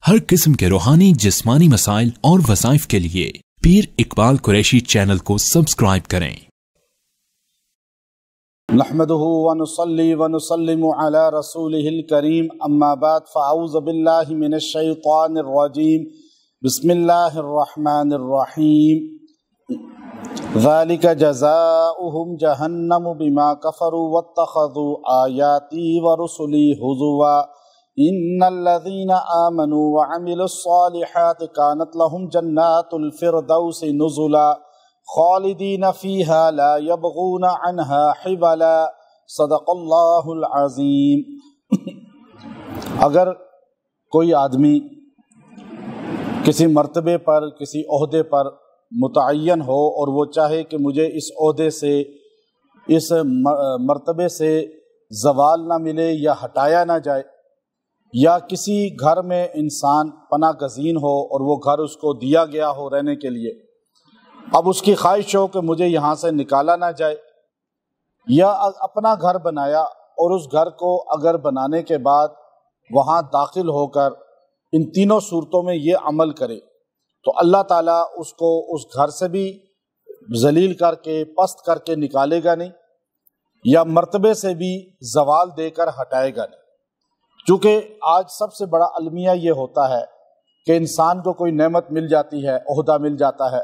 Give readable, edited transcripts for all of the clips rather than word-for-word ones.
ہر قسم کے روحانی جسمانی مسائل اور وظائف کے لیے پیر اقبال قریشی چینل کو سبسکرائب کریں۔ نحمده ونصلي ونسلم على رسوله الكريم اما بعد فاعوذ بالله من الشيطان الرجيم بسم الله الرحمن الرحيم ذلك جزاؤهم جهنم بما كفروا واتخذوا آياتي ورسلي هزوا ان الذين آمنوا وعملوا الصالحات كانت لهم جنات الفردوس نزلا خالدین فیہا لا یبغون عنہا حولا صدق اللہ العظیم۔ اگر کوئی آدمی کسی مرتبے پر کسی عہدے پر متعین ہو اور وہ چاہے کہ مجھے اس عہدے سے اس مرتبے سے زوال نہ ملے یا ہٹایا نہ جائے، یا کسی گھر میں انسان پناہ گزین ہو اور وہ گھر اس کو دیا گیا ہو رہنے کے لیے، اب اس کی خواہش ہو کہ مجھے یہاں سے نکالا نہ جائے، یا اپنا گھر بنایا اور اس گھر کو اگر بنانے کے بعد وہاں داخل ہو کر ان تینوں صورتوں میں یہ عمل کرے تو اللہ تعالیٰ اس کو اس گھر سے بھی ذلیل کر کے پست کر کے نکالے گا نہیں، یا مرتبے سے بھی زوال دے کر ہٹائے گا نہیں۔ چونکہ آج سب سے بڑا المیہ یہ ہوتا ہے کہ انسان کو کوئی نعمت مل جاتی ہے، عہدہ مل جاتا ہے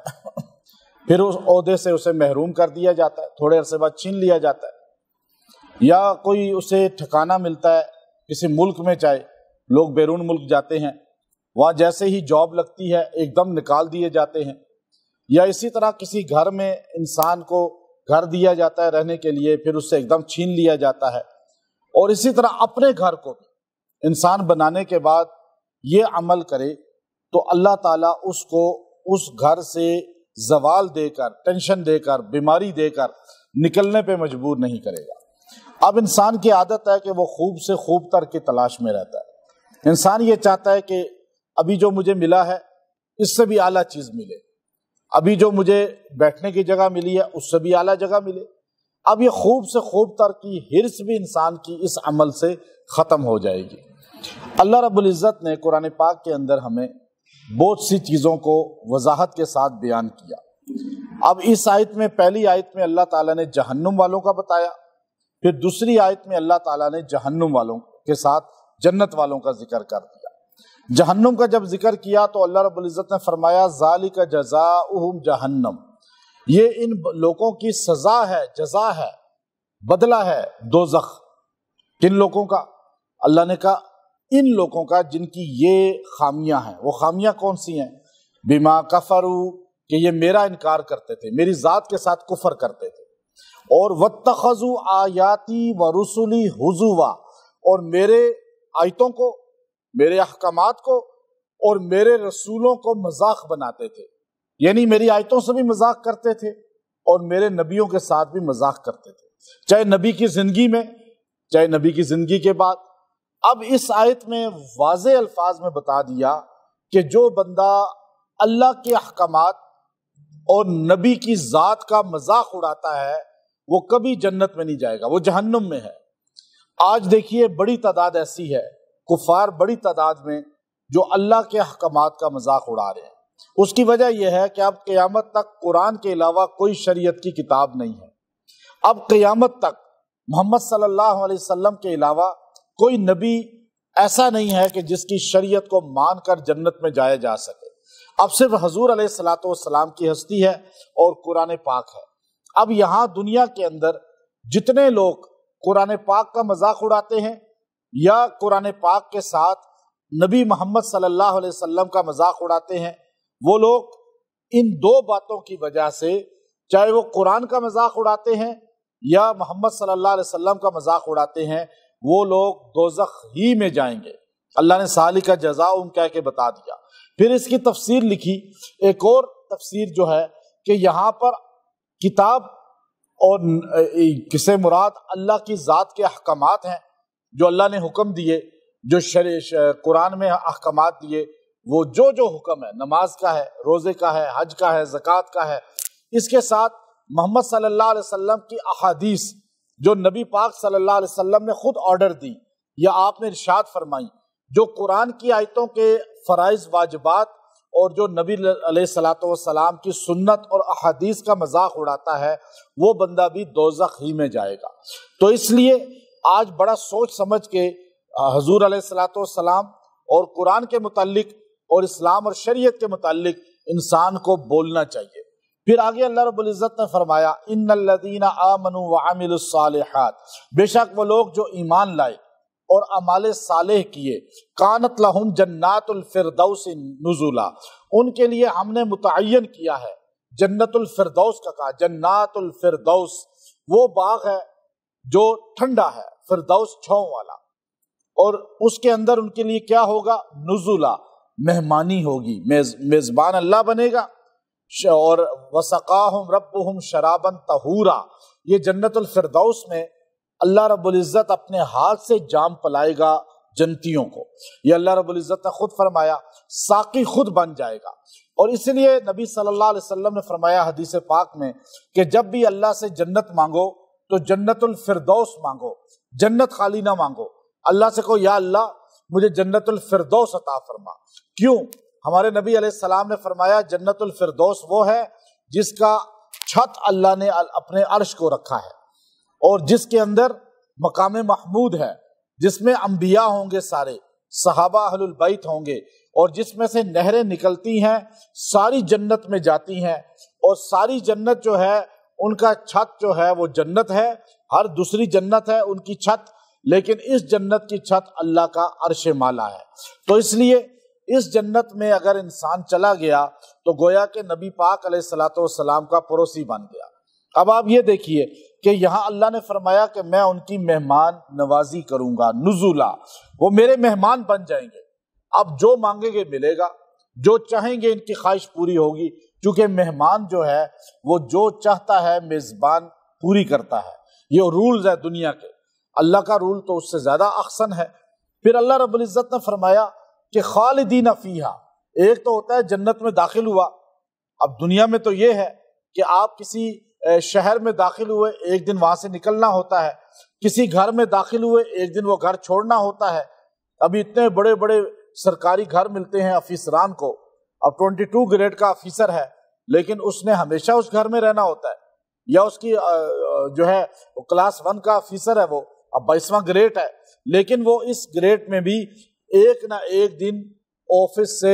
پھر اس عہدے سے اسے محروم کر دیا جاتا ہے، تھوڑے عرصے بعد چھین لیا جاتا ہے، یا کوئی اسے ٹھکانہ ملتا ہے کسی ملک میں، چاہے لوگ بیرون ملک جاتے ہیں، وہاں جیسے ہی جاب لگتی ہے ایک دم نکال دیے جاتے ہیں، یا اسی طرح کسی گھر میں انسان کو گھر دیا جاتا ہے رہنے کے لیے، پھر اس سے ایک دم چھین لیا جاتا ہے۔ اور اسی طرح اپنے گھر کو بھی انسان بنانے کے بعد یہ عمل کرے تو اللہ تعالیٰ اس کو اس گھر سے زوال دے کر، ٹینشن دے کر، بیماری دے کر نکلنے پہ مجبور نہیں کرے گا۔ اب انسان کی عادت ہے کہ وہ خوب سے خوب تر کی تلاش میں رہتا ہے۔ انسان یہ چاہتا ہے کہ ابھی جو مجھے ملا ہے اس سے بھی اعلیٰ چیز ملے، ابھی جو مجھے بیٹھنے کی جگہ ملی ہے اس سے بھی اعلیٰ جگہ ملے۔ اب یہ خوب سے خوب تر کی ہرس بھی انسان کی اس عمل سے ختم ہو جائے گی۔ اللہ رب العزت نے قرآن پاک کے اندر ہمیں بہت سی چیزوں کو وضاحت کے ساتھ بیان کیا۔ اب اس آیت میں، پہلی آیت میں اللہ تعالیٰ نے جہنم والوں کا بتایا، پھر دوسری آیت میں اللہ تعالیٰ نے جہنم والوں کے ساتھ جنت والوں کا ذکر کر دیا۔ جہنم کا جب ذکر کیا تو اللہ رب العزت نے فرمایا ذالک جزاؤہم جہنم، یہ ان لوگوں کی سزا ہے، جزا ہے، بدلہ ہے دوزخ۔ کن لوگوں کا؟ اللہ نے کہا ان لوگوں کا جن کی یہ خامیاں ہیں۔ وہ خامیاں کون سی ہیں؟ بما کفروا، کہ یہ میرا انکار کرتے تھے، میری ذات کے ساتھ کفر کرتے تھے، اور واتخذوا آیاتی ورسلی ہزوا، اور میرے آیتوں کو، میرے احکامات کو اور میرے رسولوں کو مذاق بناتے تھے، یعنی میری آیتوں سے بھی مذاق کرتے تھے اور میرے نبیوں کے ساتھ بھی مذاق کرتے تھے، چاہے نبی کی زندگی میں چاہے نبی کی زندگی کے بعد۔ اب اس آیت میں واضح الفاظ میں بتا دیا کہ جو بندہ اللہ کے احکامات اور نبی کی ذات کا مذاق اڑاتا ہے وہ کبھی جنت میں نہیں جائے گا، وہ جہنم میں ہے۔ آج دیکھیے بڑی تعداد ایسی ہے، کفار بڑی تعداد میں، جو اللہ کے احکامات کا مذاق اڑا رہے ہیں۔ اس کی وجہ یہ ہے کہ اب قیامت تک قرآن کے علاوہ کوئی شریعت کی کتاب نہیں ہے۔ اب قیامت تک محمد صلی اللہ علیہ وسلم کے علاوہ کوئی نبی ایسا نہیں ہے کہ جس کی شریعت کو مان کر جنت میں جایا جا سکے۔ اب صرف حضور علیہ الصلوۃ والسلام کی ہستی ہے اور قرآن پاک ہے۔ اب یہاں دنیا کے اندر جتنے لوگ قرآن پاک کا مذاق اڑاتے ہیں یا قرآن پاک کے ساتھ نبی محمد صلی اللہ علیہ وسلم کا مذاق اڑاتے ہیں، وہ لوگ ان دو باتوں کی وجہ سے، چاہے وہ قرآن کا مذاق اڑاتے ہیں یا محمد صلی اللہ علیہ وسلم کا مذاق اڑاتے ہیں، وہ لوگ دوزخ ہی میں جائیں گے۔ اللہ نے ذالک جزاؤہم کہہ کے بتا دیا۔ پھر اس کی تفسیر لکھی، ایک اور تفسیر جو ہے کہ یہاں پر کتاب اور کس سے مراد اللہ کی ذات کے احکامات ہیں، جو اللہ نے حکم دیے، جو قرآن میں احکامات دیے، وہ جو حکم ہے، نماز کا ہے، روزے کا ہے، حج کا ہے، زکوٰۃ کا ہے، اس کے ساتھ محمد صلی اللہ علیہ وسلم کی احادیث جو نبی پاک صلی اللہ علیہ وسلم نے خود آرڈر دی یا آپ نے ارشاد فرمائی، جو قرآن کی آیتوں کے فرائض واجبات اور جو نبی علیہ الصلوۃ والسلام کی سنت اور احادیث کا مذاق اڑاتا ہے وہ بندہ بھی دوزخ ہی میں جائے گا۔ تو اس لیے آج بڑا سوچ سمجھ کے حضور علیہ الصلوۃ والسلام اور قرآن کے متعلق اور اسلام اور شریعت کے متعلق انسان کو بولنا چاہیے۔ پھر آگے اللہ رب العزت نے فرمایا ان الذین آمنوا وعملوا الصالحات، بے شک وہ لوگ جو ایمان لائے اور اعمال صالح کیے، کانت لہم جنات الفردوس نزلا، ان کے لیے ہم نے متعین کیا ہے جنت الفردوس کا کہا۔ جنات الفردوس وہ باغ ہے جو ٹھنڈا ہے، فردوس چھاؤں والا، اور اس کے اندر ان کے لیے کیا ہوگا؟ نزلا، مہمانی ہوگی، میزبان اللہ بنے گا۔ اور وسقاہم ربہم شرابا طہورا، یہ جنت الفردوس میں اللہ رب العزت اپنے ہاتھ سے جام پلائے گا جنتیوں کو۔ یہ اللہ رب العزت نے خود فرمایا، ساقی خود بن جائے گا۔ اور اس لیے نبی صلی اللہ علیہ وسلم نے فرمایا حدیث پاک میں کہ جب بھی اللہ سے جنت مانگو تو جنت الفردوس مانگو، جنت خالی نہ مانگو۔ اللہ سے کہو یا اللہ مجھے جنت الفردوس عطا فرما۔ کیوں؟ ہمارے نبی علیہ السلام نے فرمایا جنت الفردوس وہ ہے جس کا چھت اللہ نے اپنے عرش کو رکھا ہے، اور جس کے اندر مقام محمود ہے، جس میں انبیاء ہوں گے، سارے صحابہ اہل البیت ہوں گے، اور جس میں سے نہریں نکلتی ہیں، ساری جنت میں جاتی ہیں، اور ساری جنت جو ہے ان کا چھت جو ہے وہ جنت ہے، ہر دوسری جنت ہے ان کی چھت، لیکن اس جنت کی چھت اللہ کا عرش مالا ہے۔ تو اس لیے اس جنت میں اگر انسان چلا گیا تو گویا کہ نبی پاک علیہ الصلوۃ والسلام کا پڑوسی بن گیا۔ اب آپ یہ دیکھیے کہ یہاں اللہ نے فرمایا کہ میں ان کی مہمان نوازی کروں گا، نزولا، وہ میرے مہمان بن جائیں گے۔ اب جو مانگیں گے ملے گا، جو چاہیں گے ان کی خواہش پوری ہوگی، کیونکہ مہمان جو ہے وہ جو چاہتا ہے میزبان پوری کرتا ہے۔ یہ رولز ہے دنیا کے، اللہ کا رول تو اس سے زیادہ احسن ہے۔ پھر اللہ رب العزت نے فرمایا کہ خالدین فیہا، ایک تو ہوتا ہے جنت میں داخل ہوا، اب دنیا میں تو یہ ہے کہ آپ کسی شہر میں داخل ہوئے ایک دن وہاں سے نکلنا ہوتا ہے، کسی گھر میں داخل ہوئے ایک دن وہ گھر چھوڑنا ہوتا ہے۔ ابھی اتنے بڑے بڑے سرکاری گھر ملتے ہیں افیسران کو، اب 22 گریڈ کا افیسر ہے لیکن اس نے ہمیشہ اس گھر میں رہنا ہوتا ہے، یا اس کی جو ہے کلاس 1 کا افیسر ہے، وہ اب 22واں گریڈ ہے، لیکن وہ اس گریڈ میں بھی ایک نہ ایک دن آفس سے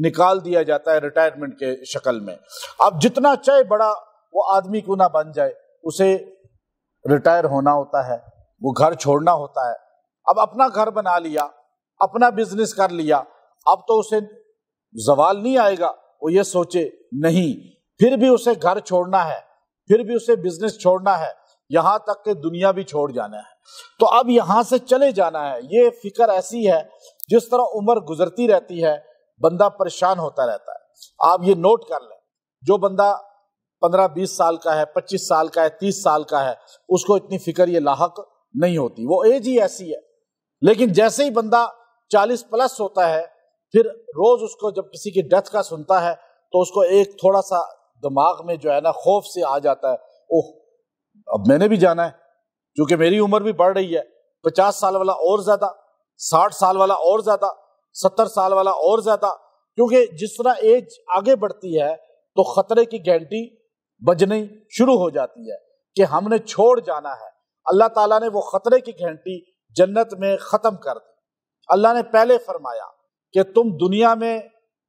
نکال دیا جاتا ہے ریٹائرمنٹ کے شکل میں۔ اب جتنا چاہے بڑا وہ آدمی کیوں نہ بن جائے، اسے ریٹائر ہونا ہوتا ہے، وہ گھر چھوڑنا ہوتا ہے۔ اب اپنا گھر بنا لیا، اپنا بزنس کر لیا، اب تو اسے زوال نہیں آئے گا، وہ یہ سوچے نہیں، پھر بھی اسے گھر چھوڑنا ہے، پھر بھی اسے بزنس چھوڑنا ہے، یہاں تک کہ دنیا بھی چھوڑ جانا ہے۔ تو اب یہاں سے چلے جانا ہے، یہ فکر ایسی ہے جس طرح عمر گزرتی رہتی ہے بندہ پریشان ہوتا رہتا ہے۔ آپ یہ نوٹ کر لیں، جو بندہ 15-20 سال کا ہے، 25 سال کا ہے، 30 سال کا ہے، اس کو اتنی فکر یہ لاحق نہیں ہوتی، وہ ایج ہی ایسی ہے۔ لیکن جیسے ہی بندہ 40 پلس ہوتا ہے، پھر روز اس کو جب کسی کی ڈیتھ کا سنتا ہے تو اس کو ایک تھوڑا سا دماغ میں جو ہے نا خوف سے آ جاتا ہے، اوہ اب میں نے بھی جانا ہے، کیونکہ میری عمر بھی بڑھ رہی ہے، 50 سال والا اور زیادہ، 60 سال والا اور زیادہ، 70 سال والا اور زیادہ، کیونکہ جس طرح ایج آگے بڑھتی ہے تو خطرے کی گھنٹی بجنی شروع ہو جاتی ہے کہ ہم نے چھوڑ جانا ہے۔ اللہ تعالیٰ نے وہ خطرے کی گھنٹی جنت میں ختم کر دی۔ اللہ نے پہلے فرمایا کہ تم دنیا میں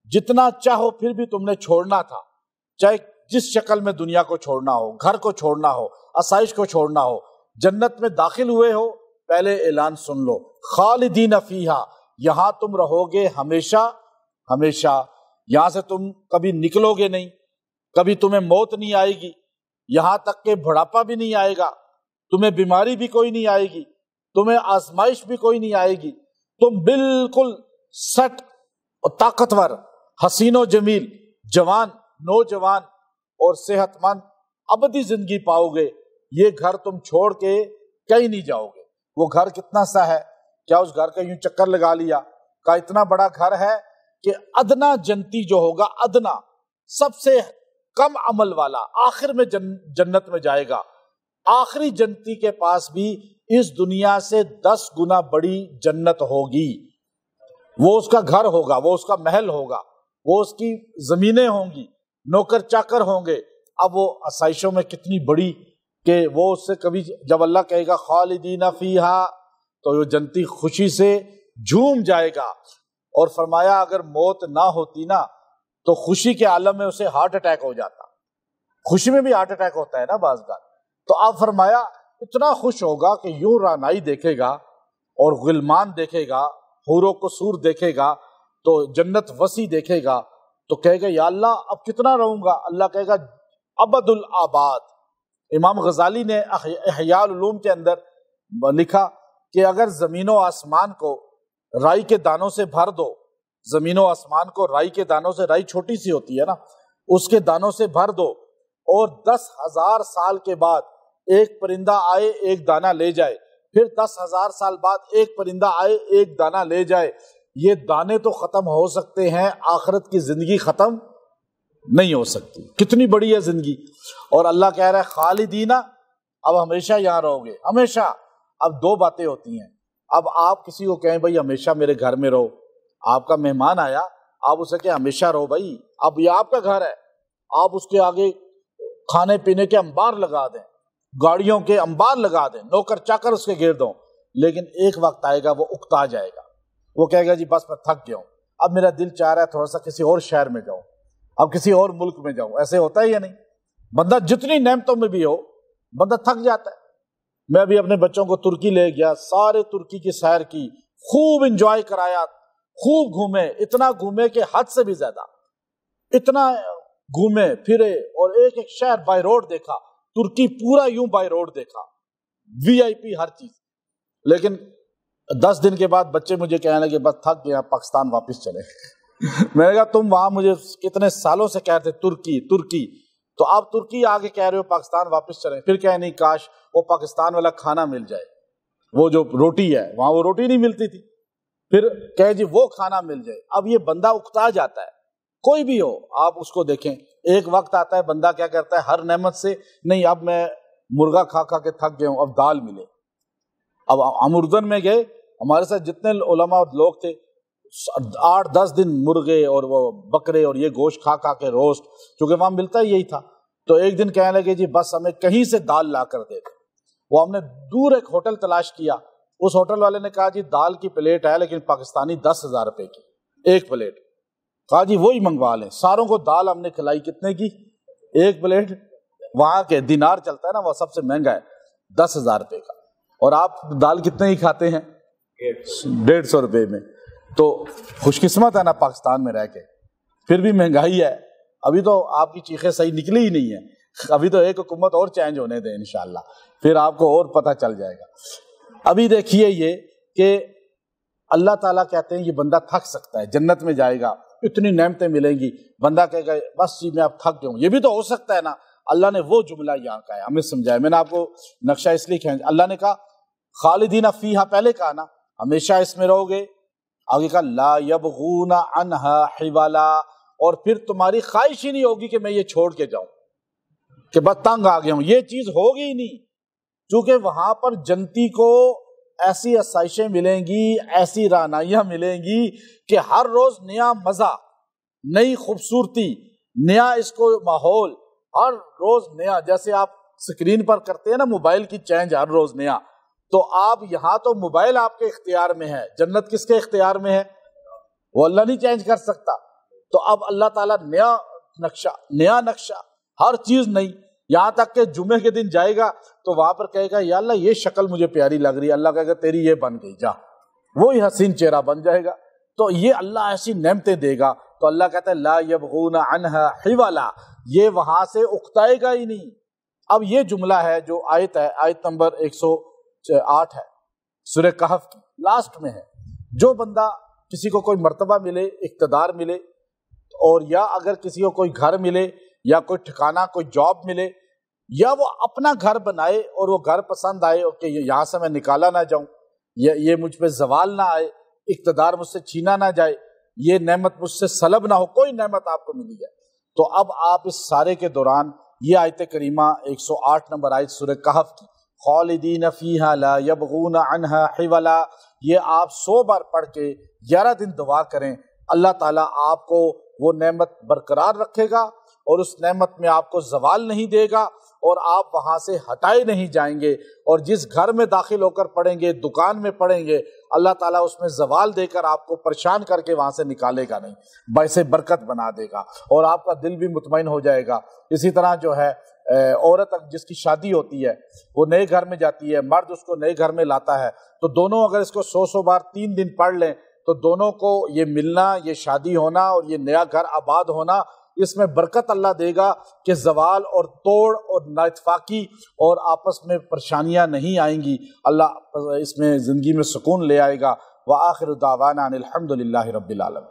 جتنا چاہو پھر بھی تم نے چھوڑنا تھا، چاہے جس شکل میں دنیا کو چھوڑنا ہو، گھر کو چھوڑنا ہو، آسائش کو چھوڑنا ہو، جنت میں داخل ہوئے ہو، پہلے اعلان سن لو، خالدین فیہا، یہاں تم رہو گے ہمیشہ ہمیشہ، یہاں سے تم کبھی نکلو گے نہیں، کبھی تمہیں موت نہیں آئے گی، یہاں تک کہ بڑھاپا بھی نہیں آئے گا، تمہیں بیماری بھی کوئی نہیں آئے گی، تمہیں آزمائش بھی کوئی نہیں آئے گی، تم بالکل سٹ اور طاقتور، حسین و جمیل، جوان، نوجوان اور صحت مند ابدی زندگی پاؤ گے۔ یہ گھر تم چھوڑ کے کہیں نہیں جاؤ گے۔ وہ گھر کتنا سا ہے، کیا اس گھر کا یوں چکر لگا لیا؟ کا اتنا بڑا گھر ہے کہ ادنا جنتی جو ہوگا، ادنا سب سے کم عمل والا آخر میں جنت میں جائے گا، آخری جنتی کے پاس بھی اس دنیا سے 10 گنا بڑی جنت ہوگی۔ وہ اس کا گھر ہوگا، وہ اس کا محل ہوگا، وہ اس کی زمینیں ہوں گی، نوکر چاکر ہوں گے۔ اب وہ آسائشوں میں کتنی بڑی کہ وہ اس سے کبھی، جب اللہ کہے گا خالدین فیہا، تو وہ جنتی خوشی سے جھوم جائے گا۔ اور فرمایا اگر موت نہ ہوتی نا تو خوشی کے عالم میں اسے ہارٹ اٹیک ہو جاتا۔ خوشی میں بھی ہارٹ اٹیک ہوتا ہے نا بعض بار۔ تو آپ فرمایا اتنا خوش ہوگا کہ یوں رعنائی دیکھے گا اور غلمان دیکھے گا، حور و قصور دیکھے گا، تو جنت وسیع دیکھے گا، تو کہے گا یا اللہ اب کتنا رہوں گا؟ اللہ کہے گا ابد الآباد۔ امام غزالی نے احیاء العلوم کے اندر لکھا کہ اگر زمین و آسمان کو رائی کے دانوں سے بھر دو، زمین و آسمان کو رائی کے دانوں سے، رائی چھوٹی سی ہوتی ہے نا، اس کے دانوں سے بھر دو، اور 10,000 سال کے بعد ایک پرندہ آئے ایک دانہ لے جائے، پھر 10,000 سال بعد ایک پرندہ آئے ایک دانہ لے جائے، یہ دانے تو ختم ہو سکتے ہیں، آخرت کی زندگی ختم نہیں ہو سکتی۔ کتنی بڑی ہے زندگی۔ اور اللہ کہہ رہا ہے خالدین، اب ہمیشہ یہاں رہو گے، ہمیشہ۔ اب دو باتیں ہوتی ہیں، اب آپ کسی کو کہیں بھائی ہمیشہ میرے گھر میں رہو، آپ کا مہمان آیا، آپ اسے کہیں ہمیشہ رہو بھائی، اب یہ آپ کا گھر ہے، آپ اس کے آگے کھانے پینے کے انبار لگا دیں، گاڑیوں کے انبار لگا دیں، نوکر چاکر اس کے گرد ہوں، لیکن ایک وقت آئے گا وہ اکتا جائے گا، وہ کہے گا جی بس میں تھک گیا ہوں، اب میرا دل چاہ رہا ہے تھوڑا سا کسی اور شہر میں جاؤں، اب کسی اور ملک میں جاؤں۔ ایسے ہوتا ہے یا نہیں؟ بندہ جتنی نعمتوں میں بھی ہو بندہ تھک جاتا ہے۔ میں بھی اپنے بچوں کو ترکی لے گیا، سارے ترکی کی سیر کی، خوب انجوائے کرایا، خوب گھومے، اتنا گھومے کہ حد سے بھی زیادہ، اتنا گھومے پھرے، اور ایک ایک شہر بائی روڈ دیکھا، ترکی پورا یوں بائی روڈ دیکھا، وی آئی پی ہر چیز۔ لیکن 10 دن کے بعد بچے مجھے کہنے لگے بس تھک گیا، پاکستان واپس چلے۔ میں نے کہا تم وہاں مجھے کتنے سالوں سے کہتے ترکی ترکی، تو آپ ترکی آگے کہہ رہے ہو پاکستان واپس چلیں، پھر کہے نہیں کاش وہ پاکستان والا کھانا مل جائے، وہ جو روٹی ہے وہاں وہ روٹی نہیں ملتی تھی، پھر کہے جی وہ کھانا مل جائے۔ اب یہ بندہ اکتا جاتا ہے، کوئی بھی ہو آپ اس کو دیکھیں، ایک وقت آتا ہے بندہ کیا کرتا ہے ہر نعمت سے، نہیں اب میں مرغا کھا کھا کے تھک گیا ہوں، اب دال ملے۔ اب ہم اردن میں گئے، ہمارے ساتھ جتنے علماء اور لوگ تھے 8-10 دن مرغے اور وہ بکرے اور یہ گوشت کھا کھا کے روسٹ، چونکہ وہاں ملتا ہی یہی تھا، تو ایک دن کہنے لگے جی بس ہمیں کہیں سے دال لا کر دے دیں۔ وہ ہم نے دور ایک ہوٹل تلاش کیا، اس ہوٹل والے نے کہا جی دال کی پلیٹ ہے لیکن پاکستانی 10,000 روپے کی ایک پلیٹ، کہا جی وہی منگوا لیں۔ ساروں کو دال ہم نے کھلائی، کتنے کی؟ ایک پلیٹ، وہاں کے دینار چلتا ہے نا وہ سب سے مہنگا ہے، 10,000 روپے کا، اور آپ دال کتنے ہی کھاتے ہیں؟ 150 روپے میں۔ تو خوش قسمت ہے نا پاکستان میں رہ کے، پھر بھی مہنگائی ہے۔ ابھی تو آپ کی چیخیں صحیح نکلی ہی نہیں ہیں، ابھی تو ایک حکومت اور چینج ہونے دیں انشاءاللہ، پھر آپ کو اور پتہ چل جائے گا۔ ابھی دیکھیے یہ کہ اللہ تعالیٰ کہتے ہیں یہ بندہ تھک سکتا ہے، جنت میں جائے گا، اتنی نعمتیں ملیں گی، بندہ کہے گا بس جی میں اب تھک گیا ہوں۔ یہ بھی تو ہو سکتا ہے نا، اللہ نے وہ جملہ یہاں کہا ہے، ہمیں سمجھایا۔ میں نے آپ کو نقشہ اس لیے کھینچا، اللہ نے کہا خالدین فیہا، پہلے کہا نا ہمیشہ اس میں رہو گے، آگے کہا لا یبغون عنہا حولا، اور پھر تمہاری خواہش ہی نہیں ہوگی کہ میں یہ چھوڑ کے جاؤں، کہ بس تنگ آ گیا ہوں، یہ چیز ہوگی ہی نہیں، چونکہ وہاں پر جنتی کو ایسی آسائشیں ملیں گی، ایسی رعنائیاں ملیں گی کہ ہر روز نیا مزہ، نئی خوبصورتی، نیا اس کو ماحول، ہر روز نیا، جیسے آپ سکرین پر کرتے ہیں نا موبائل کی چینج ہر روز نیا، تو آپ یہاں تو موبائل آپ کے اختیار میں ہے، جنت کس کے اختیار میں ہے؟ وہ اللہ نہیں چینج کر سکتا۔ تو اب اللہ تعالیٰ نیا نقشہ، ہر چیز نئی، یہاں تک کہ جمعے کے دن جائے گا تو وہاں پر کہے گا یا اللہ یہ شکل مجھے پیاری لگ رہی ہے، اللہ کہے گا تیری یہ بن گئی، جا، وہی حسین چہرہ بن جائے گا۔ تو یہ اللہ ایسی نعمتیں دے گا، تو اللہ کہتا ہے لا یبغون عنہا حولا، یہ وہاں سے اکتائے گا ہی نہیں۔ اب یہ جملہ ہے جو آیت ہے، آیت نمبر 108 ہے سورہ کہف کی، لاسٹ میں ہے، جو بندہ کسی کو کوئی مرتبہ ملے، اقتدار ملے، اور یا اگر کسی کو کوئی گھر ملے یا کوئی ٹھکانہ، کوئی جاب ملے، یا وہ اپنا گھر بنائے اور وہ گھر پسند آئے کہ یہاں سے میں نکالا نہ جاؤں، یہ مجھ پہ زوال نہ آئے، اقتدار مجھ سے چھینا نہ جائے، یہ نعمت مجھ سے سلب نہ ہو، کوئی نعمت آپ کو ملی ہے، تو اب آپ اس سارے کے دوران یہ آیت کریمہ 108 نمبر آیت سورہ کہف کی، خالدین فیہا لا یبغون عنہا حولا، یہ آپ 100 بار پڑھ کے 11 دن دعا کریں، اللہ تعالیٰ آپ کو وہ نعمت برقرار رکھے گا اور اس نعمت میں آپ کو زوال نہیں دے گا، اور آپ وہاں سے ہٹائے نہیں جائیں گے، اور جس گھر میں داخل ہو کر پڑھیں گے، دکان میں پڑھیں گے، اللہ تعالیٰ اس میں زوال دے کر آپ کو پریشان کر کے وہاں سے نکالے گا نہیں، باعث برکت بنا دے گا، اور آپ کا دل بھی مطمئن ہو جائے گا۔ اسی طرح جو ہے عورت جس کی شادی ہوتی ہے، وہ نئے گھر میں جاتی ہے، مرد اس کو نئے گھر میں لاتا ہے، تو دونوں اگر اس کو 100 بار 3 دن پڑھ لیں تو دونوں کو یہ ملنا، یہ شادی ہونا اور یہ نیا گھر آباد ہونا، اس میں برکت اللہ دے گا کہ زوال اور توڑ اور نااتفاقی اور آپس میں پریشانیاں نہیں آئیں گی، اللہ اس میں زندگی میں سکون لے آئے گا۔ وآخر دعوانا ان الحمد للہ رب العالمین۔